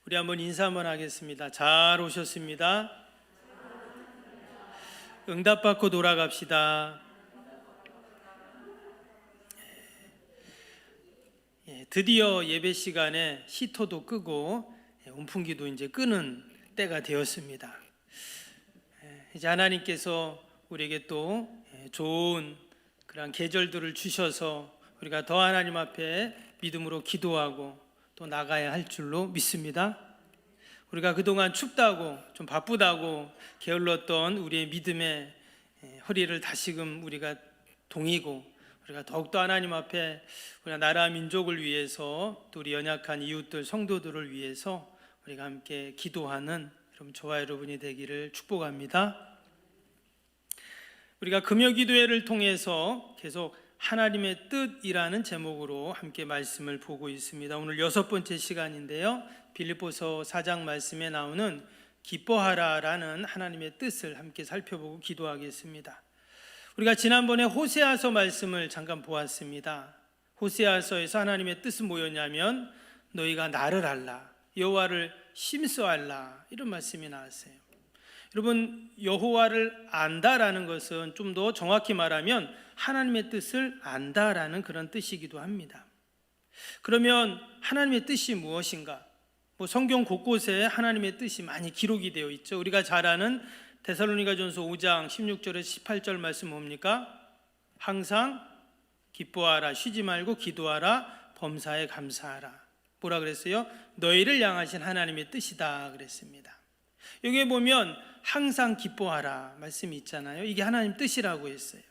우리 한번 인사 한번 하겠습니다. 잘 오셨습니다. 응답받고 돌아갑시다. 드디어 예배 시간에 히터도 끄고 온풍기도 이제 끄는 때가 되었습니다. 이제 하나님께서 우리에게 또 좋은 그런 계절들을 주셔서 우리가 더 하나님 앞에 믿음으로 기도하고 또 나가야 할 줄로 믿습니다. 우리가 그동안 춥다고 좀 바쁘다고 게을렀던 우리의 믿음의 허리를 다시금 우리가 동이고 우리가 더욱더 하나님 앞에 우리가 나라 민족을 위해서 또 우리 연약한 이웃들 성도들을 위해서 우리가 함께 기도하는 여러분 저와 여러분이 되기를 축복합니다. 우리가 금요기도회를 통해서 계속 하나님의 뜻이라는 제목으로 함께 말씀을 보고 있습니다. 오늘 6번째 시간인데요, 빌립보서 4장 말씀에 나오는 기뻐하라라는 하나님의 뜻을 함께 살펴보고 기도하겠습니다. 우리가 지난번에 호세아서 말씀을 잠깐 보았습니다. 호세아서에서 하나님의 뜻은 뭐였냐면 너희가 나를 알라, 여호와를 심써 알라, 이런 말씀이 나왔어요. 여러분, 여호와를 안다라는 것은 좀 더 정확히 말하면 하나님의 뜻을 안다라는 그런 뜻이기도 합니다. 그러면 하나님의 뜻이 무엇인가? 성경 곳곳에 하나님의 뜻이 많이 기록이 되어 있죠. 우리가 잘 아는 데살로니가전서 5장 16절에서 18절 말씀 뭡니까? 항상 기뻐하라, 쉬지 말고 기도하라, 범사에 감사하라. 뭐라 그랬어요? 너희를 향하신 하나님의 뜻이다 그랬습니다. 여기에 보면 항상 기뻐하라 말씀이 있잖아요. 이게 하나님 뜻이라고 했어요.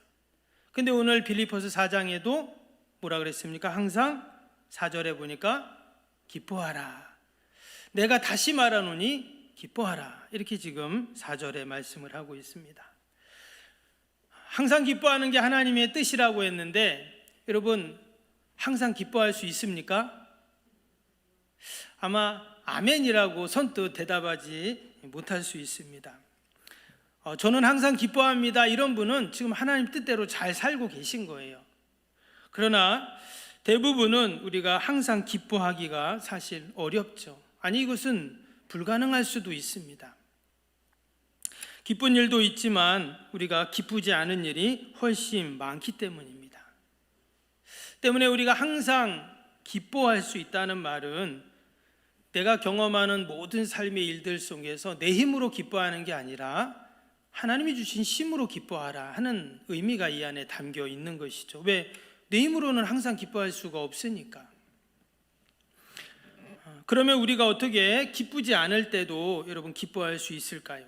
근데 오늘 빌립보서 4장에도 뭐라 그랬습니까? 항상 4절에 보니까 기뻐하라. 내가 다시 말하노니 기뻐하라. 이렇게 지금 4절에 말씀을 하고 있습니다. 항상 기뻐하는 게 하나님의 뜻이라고 했는데 여러분, 항상 기뻐할 수 있습니까? 아마 아멘이라고 선뜻 대답하지 못할 수 있습니다. 저는 항상 기뻐합니다, 이런 분은 지금 하나님 뜻대로 잘 살고 계신 거예요. 그러나 대부분은 우리가 항상 기뻐하기가 사실 어렵죠. 아니, 이것은 불가능할 수도 있습니다. 기쁜 일도 있지만 우리가 기쁘지 않은 일이 훨씬 많기 때문입니다. 때문에 우리가 항상 기뻐할 수 있다는 말은 내가 경험하는 모든 삶의 일들 속에서 내 힘으로 기뻐하는 게 아니라 하나님이 주신 힘으로 기뻐하라 하는 의미가 이 안에 담겨 있는 것이죠. 왜? 내 힘으로는 항상 기뻐할 수가 없으니까. 그러면 우리가 어떻게 기쁘지 않을 때도 여러분 기뻐할 수 있을까요?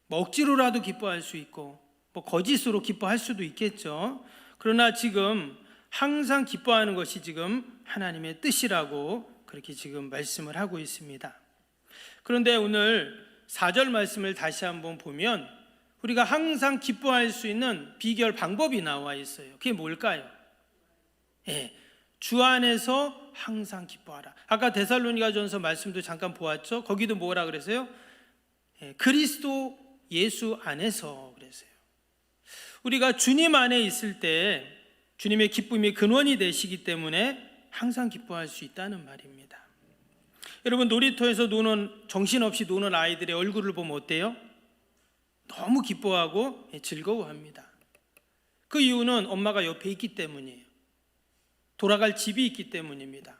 억지로라도 기뻐할 수 있고 거짓으로 기뻐할 수도 있겠죠. 그러나 지금 항상 기뻐하는 것이 지금 하나님의 뜻이라고 그렇게 지금 말씀을 하고 있습니다. 그런데 오늘 4절 말씀을 다시 한번 보면 우리가 항상 기뻐할 수 있는 비결 방법이 나와 있어요. 그게 뭘까요? 주 안에서 항상 기뻐하라. 아까 데살로니가전서 말씀도 잠깐 보았죠. 거기도 뭐라 그랬어요? 그리스도 예수 안에서 그랬어요. 우리가 주님 안에 있을 때 주님의 기쁨이 근원이 되시기 때문에 항상 기뻐할 수 있다는 말입니다. 여러분, 놀이터에서 정신없이 노는 아이들의 얼굴을 보면 어때요? 너무 기뻐하고 즐거워합니다. 그 이유는 엄마가 옆에 있기 때문이에요. 돌아갈 집이 있기 때문입니다.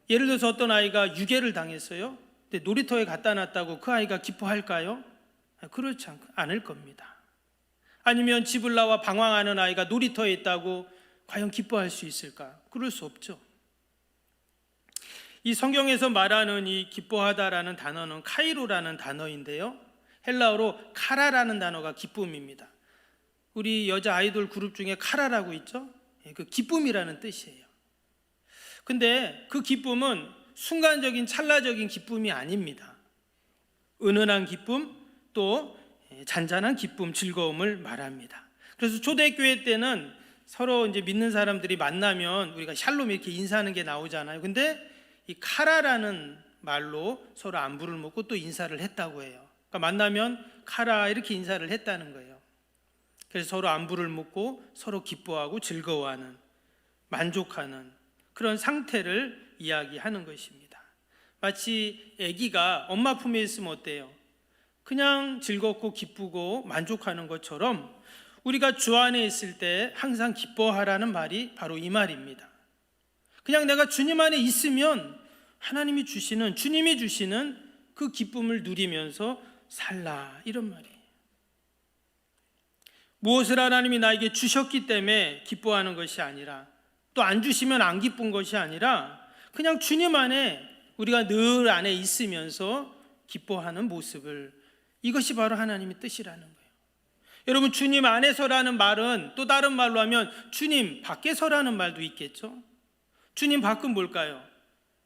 예를 들어서 어떤 아이가 유괴를 당했어요. 근데 놀이터에 갖다 놨다고 그 아이가 기뻐할까요? 그렇지 않을 겁니다. 아니면 집을 나와 방황하는 아이가 놀이터에 있다고 과연 기뻐할 수 있을까? 그럴 수 없죠. 이 성경에서 말하는 이 기뻐하다라는 단어는 카이로라는 단어인데요, 헬라어로 카라라는 단어가 기쁨입니다. 우리 여자 아이돌 그룹 중에 카라라고 있죠? 그 기쁨이라는 뜻이에요. 근데 그 기쁨은 순간적인 찰나적인 기쁨이 아닙니다. 은은한 기쁨, 또 잔잔한 기쁨, 즐거움을 말합니다. 그래서 초대교회 때는 서로 이제 믿는 사람들이 만나면 우리가 샬롬 이렇게 인사하는 게 나오잖아요. 근데 이 카라라는 말로 서로 안부를 묻고 또 인사를 했다고 해요. 그러니까 만나면 카라 이렇게 인사를 했다는 거예요. 그래서 서로 안부를 묻고 서로 기뻐하고 즐거워하는, 만족하는 그런 상태를 이야기하는 것입니다. 마치 아기가 엄마 품에 있으면 어때요? 그냥 즐겁고 기쁘고 만족하는 것처럼 우리가 주 안에 있을 때 항상 기뻐하라는 말이 바로 이 말입니다. 그냥 내가 주님 안에 있으면 하나님이 주시는, 주님이 주시는 그 기쁨을 누리면서 살라, 이런 말이에요. 무엇을 하나님이 나에게 주셨기 때문에 기뻐하는 것이 아니라, 또 안 주시면 안 기쁜 것이 아니라 그냥 주님 안에 우리가 늘 안에 있으면서 기뻐하는 모습을, 이것이 바로 하나님의 뜻이라는 거예요. 여러분, 주님 안에서라는 말은 또 다른 말로 하면 주님 밖에서라는 말도 있겠죠. 주님 밖은 뭘까요?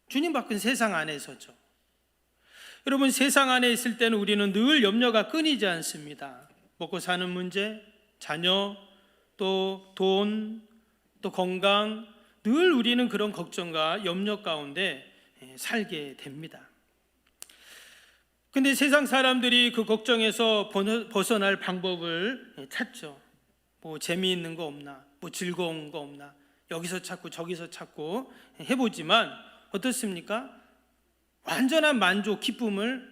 주님 밖은 세상 안에서죠. 여러분, 세상 안에 있을 때는 우리는 늘 염려가 끊이지 않습니다. 먹고 사는 문제, 자녀, 또 돈, 또 건강, 늘 우리는 그런 걱정과 염려 가운데 살게 됩니다. 근데 세상 사람들이 그 걱정에서 벗어날 방법을 찾죠. 뭐 재미있는 거 없나, 뭐 즐거운 거 없나, 여기서 찾고 저기서 찾고 해보지만 어떻습니까? 완전한 만족, 기쁨을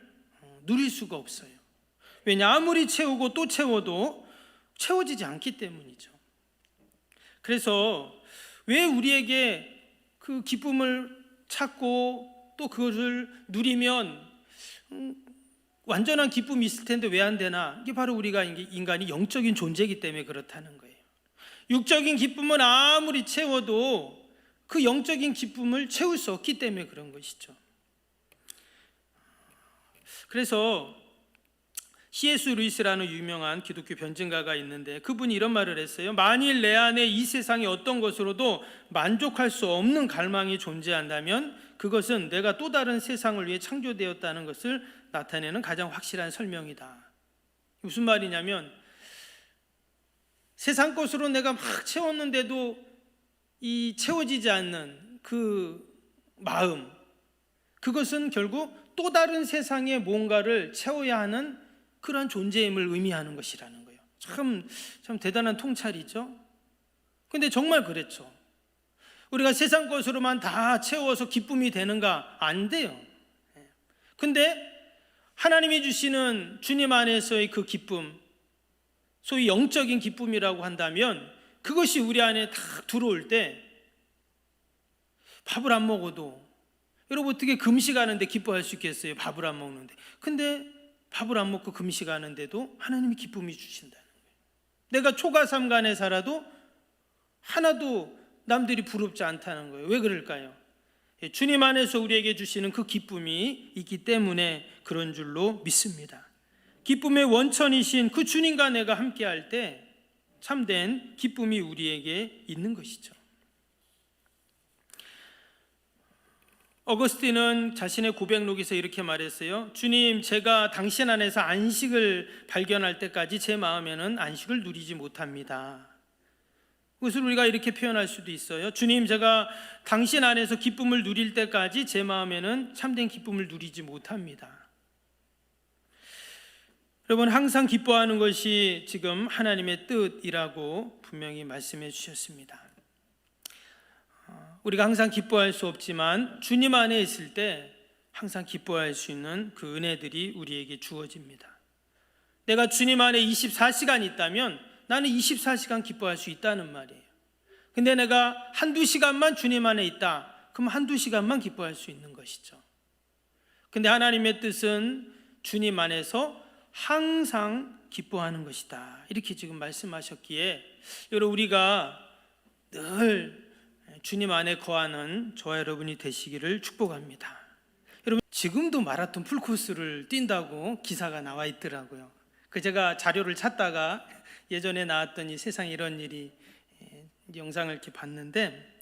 누릴 수가 없어요. 왜냐? 아무리 채우고 또 채워도 채워지지 않기 때문이죠. 그래서 왜 우리에게 그 기쁨을 찾고 또 그것을 누리면 완전한 기쁨이 있을 텐데 왜 안 되나? 이게 바로 우리가 인간이 영적인 존재이기 때문에 그렇다는 거예요. 육적인 기쁨은 아무리 채워도 그 영적인 기쁨을 채울 수 없기 때문에 그런 것이죠. 그래서 C.S. 루이스라는 유명한 기독교 변증가가 있는데 그분이 이런 말을 했어요. 만일 내 안에 이 세상의 어떤 것으로도 만족할 수 없는 갈망이 존재한다면 그것은 내가 또 다른 세상을 위해 창조되었다는 것을 나타내는 가장 확실한 설명이다. 무슨 말이냐면 세상 것으로 내가 막 채웠는데도 이 채워지지 않는 그 마음, 그것은 결국 또 다른 세상에 뭔가를 채워야 하는 그런 존재임을 의미하는 것이라는 거예요. 참 대단한 통찰이죠. 근데 정말 그랬죠. 우리가 세상 것으로만 다 채워서 기쁨이 되는가? 안 돼요. 근데 하나님이 주시는 주님 안에서의 그 기쁨, 소위 영적인 기쁨이라고 한다면 그것이 우리 안에 딱 들어올 때 밥을 안 먹어도, 여러분 어떻게 금식하는데 기뻐할 수 있겠어요? 밥을 안 먹는데. 근데 밥을 안 먹고 금식하는데도 하나님이 기쁨이 주신다는 거예요. 내가 초가삼간에 살아도 하나도 남들이 부럽지 않다는 거예요. 왜 그럴까요? 주님 안에서 우리에게 주시는 그 기쁨이 있기 때문에 그런 줄로 믿습니다. 기쁨의 원천이신 그 주님과 내가 함께할 때 참된 기쁨이 우리에게 있는 것이죠. 어거스틴은 자신의 고백록에서 이렇게 말했어요. 주님, 제가 당신 안에서 안식을 발견할 때까지 제 마음에는 안식을 누리지 못합니다. 그것을 우리가 이렇게 표현할 수도 있어요. 주님, 제가 당신 안에서 기쁨을 누릴 때까지 제 마음에는 참된 기쁨을 누리지 못합니다. 여러분, 항상 기뻐하는 것이 지금 하나님의 뜻이라고 분명히 말씀해 주셨습니다. 우리가 항상 기뻐할 수 없지만 주님 안에 있을 때 항상 기뻐할 수 있는 그 은혜들이 우리에게 주어집니다. 내가 주님 안에 24시간 있다면 나는 24시간 기뻐할 수 있다는 말이에요. 근데 내가 한두 시간만 주님 안에 있다, 그럼 한두 시간만 기뻐할 수 있는 것이죠. 근데 하나님의 뜻은 주님 안에서 항상 기뻐하는 것이다, 이렇게 지금 말씀하셨기에 여러분, 우리가 늘 주님 안에 거하는 저와 여러분이 되시기를 축복합니다. 여러분, 지금도 마라톤 풀코스를 뛴다고 기사가 나와 있더라고요. 제가 자료를 찾다가 예전에 나왔던 이 세상에 이런 일이 영상을 이렇게 봤는데,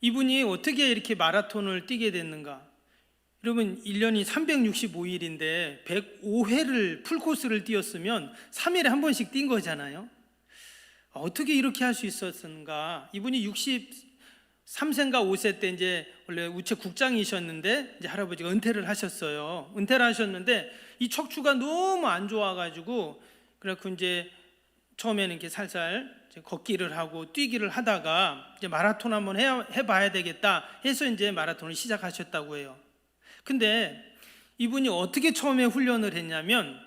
이분이 어떻게 이렇게 마라톤을 뛰게 됐는가? 여러분, 1년이 365일인데 105회를 풀코스를 뛰었으면 3일에 한 번씩 뛴 거잖아요. 어떻게 이렇게 할 수 있었는가? 이분이 63세인가 5세 때 이제 원래 우체국장이셨는데 이제 할아버지가 은퇴를 하셨어요. 은퇴를 하셨는데 이 척추가 너무 안 좋아가지고, 그래갖고 이제 처음에는 이렇게 살살 걷기를 하고 뛰기를 하다가 이제 마라톤 한번 해봐야 되겠다 해서 이제 마라톤을 시작하셨다고 해요. 근데 이분이 어떻게 처음에 훈련을 했냐면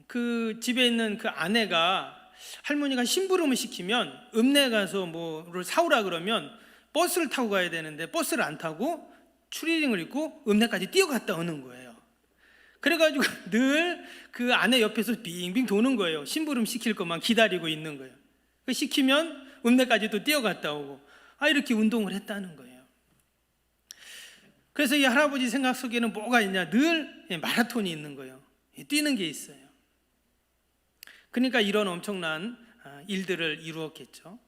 그 집에 있는 그 아내가 할머니가 심부름을 시키면 읍내 가서 뭐를 사오라 그러면 버스를 타고 가야 되는데 버스를 안 타고 추리닝을 입고 읍내까지 뛰어갔다 오는 거예요. 그래가지고 늘 그 아내 옆에서 빙빙 도는 거예요. 심부름 시킬 것만 기다리고 있는 거예요. 시키면 읍내까지 또 뛰어갔다 오고 이렇게 운동을 했다는 거예요. 그래서 이 할아버지 생각 속에는 뭐가 있냐, 늘 마라톤이 있는 거예요. 뛰는 게 있어요. 그러니까 이런 엄청난 일들을 이루었겠죠.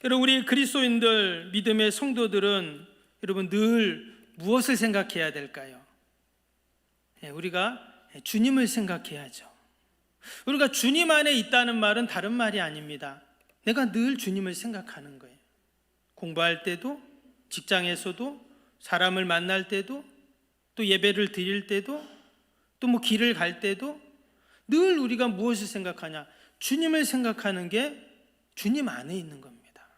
여러분, 우리 그리스도인들, 믿음의 성도들은 여러분 늘 무엇을 생각해야 될까요? 우리가 주님을 생각해야죠. 우리가 주님 안에 있다는 말은 다른 말이 아닙니다. 내가 늘 주님을 생각하는 거예요. 공부할 때도, 직장에서도, 사람을 만날 때도, 또 예배를 드릴 때도, 또 뭐 길을 갈 때도 늘 우리가 무엇을 생각하냐? 주님을 생각하는 게 주님 안에 있는 겁니다.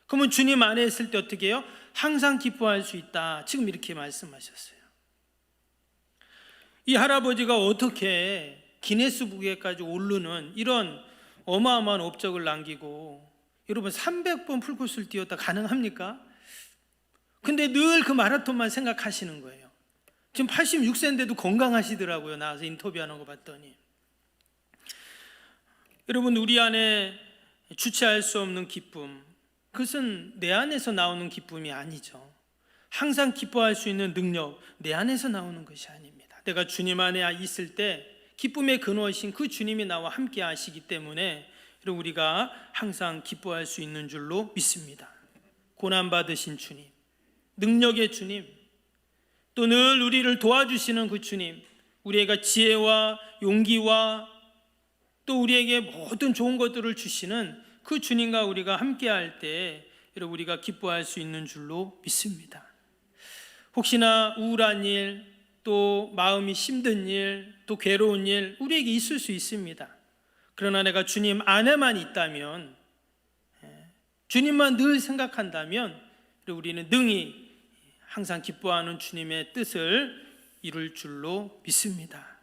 그러면 주님 안에 있을 때 어떻게 해요? 항상 기뻐할 수 있다. 지금 이렇게 말씀하셨어요. 이 할아버지가 어떻게 기네스북에까지 오르는 이런 어마어마한 업적을 남기고, 여러분 300번 풀코스를 뛰었다 가능합니까? 근데 늘 그 마라톤만 생각하시는 거예요. 지금 86세인데도 건강하시더라고요. 나와서 인터뷰하는 거 봤더니. 여러분, 우리 안에 주체할 수 없는 기쁨, 그것은 내 안에서 나오는 기쁨이 아니죠. 항상 기뻐할 수 있는 능력, 내 안에서 나오는 것이 아닙니다. 내가 주님 안에 있을 때 기쁨의 근원이신 그 주님이 나와 함께 하시기 때문에 우리가 항상 기뻐할 수 있는 줄로 믿습니다. 고난받으신 주님, 능력의 주님, 또 늘 우리를 도와주시는 그 주님, 우리에게 지혜와 용기와 또 우리에게 모든 좋은 것들을 주시는 그 주님과 우리가 함께할 때 우리가 기뻐할 수 있는 줄로 믿습니다. 혹시나 우울한 일, 또 마음이 힘든 일, 또 괴로운 일 우리에게 있을 수 있습니다. 그러나 내가 주님 안에만 있다면, 주님만 늘 생각한다면 우리는 능히 항상 기뻐하는 주님의 뜻을 이룰 줄로 믿습니다.